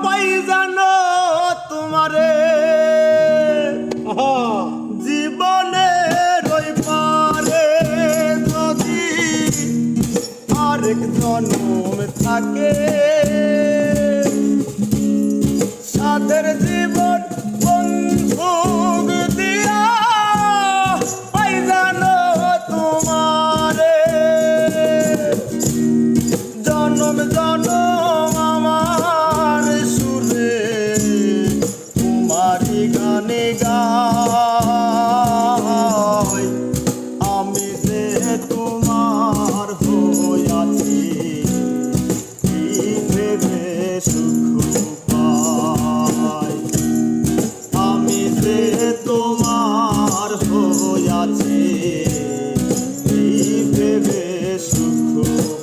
সবাই জানো তোমারে জীবনের ওই পারে যদি আরেক জন্ম থাকে সাথের জীবন বন্ধু দিয়া পাই জানো তোমারে জনম জনম আমার সুরে তোমারি গানে গাই আমি যে তোমার হইয়াছি এই ভেবে সুখ পাই আমি যে তোমার হইয়াছি এই ভেবে সুখ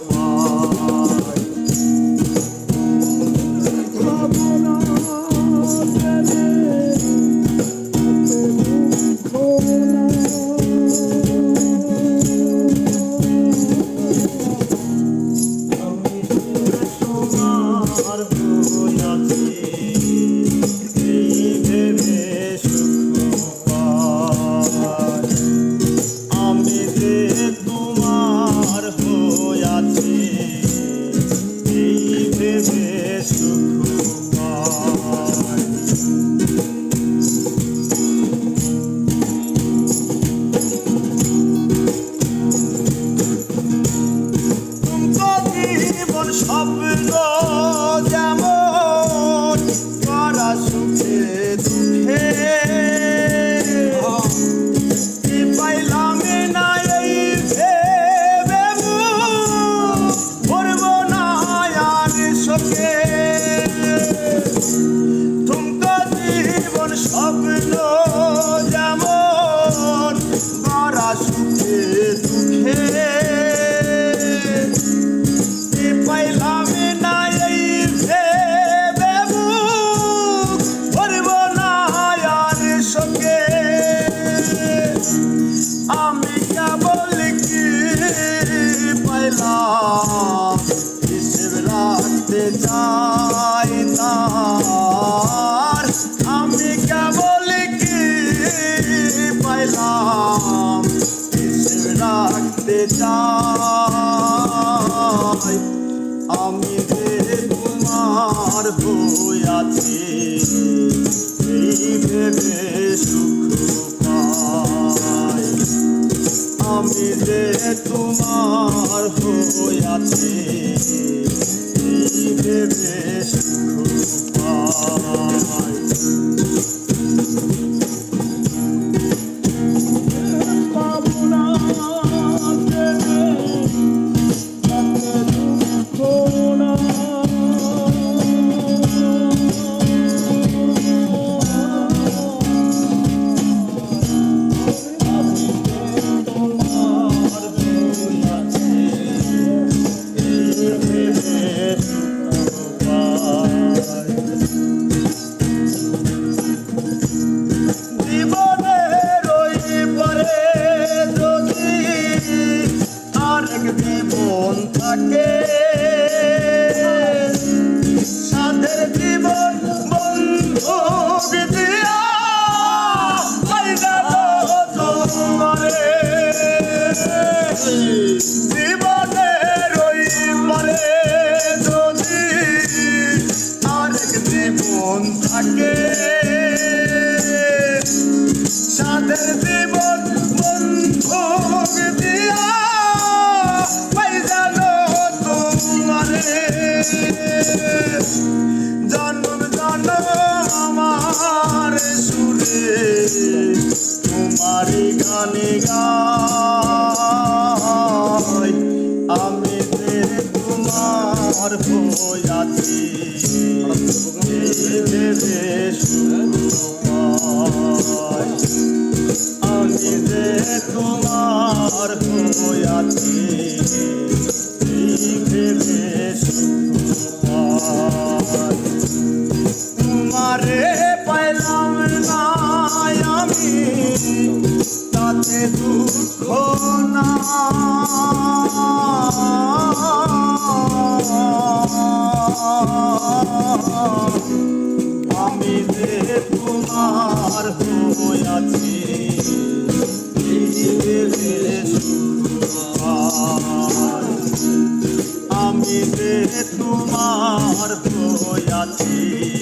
পাই স্বপ্ন যেমন করা সুখে দুঃখে পাইলাম না এই ভেবে ভরব না আর শোকে তুমকো জীবন স্বপ্ন যেমন করা সুখে দুঃখে পাইলাম না এই ভেবে ভরব না আর শোকে আমি কেবল কি পাইলাম হিসেব রাখতে চাই তার আমি কেবল কি পাইলাম হিসেব রাখতে চাই আমি যে তোমার হইয়াছি এই ভেবে সুখ পাই আমি যে তোমার হইয়াছি এই ভেবে সুখ পাই জীবন থাকে সাধের জীবন বন্ধু দিয়া পাই যাবো তোমারে জীবনের ওই পারে যদি আরেক জীবন থাকে সাধের জীবন বন্ধু দিয়া জন্ম জন্ম আমার সুরে তোমারি গানে গাই আমি যে তোমার হইয়াছি ভেবে সুখ পাই আমি যে তোমার হইয়াছি ভেবে সুখ পাই তোমারে পাইলাম না আমি তাতে দুঃখ না আমি যে তোমার হইয়াছি আমি যে তোমার হইয়াছি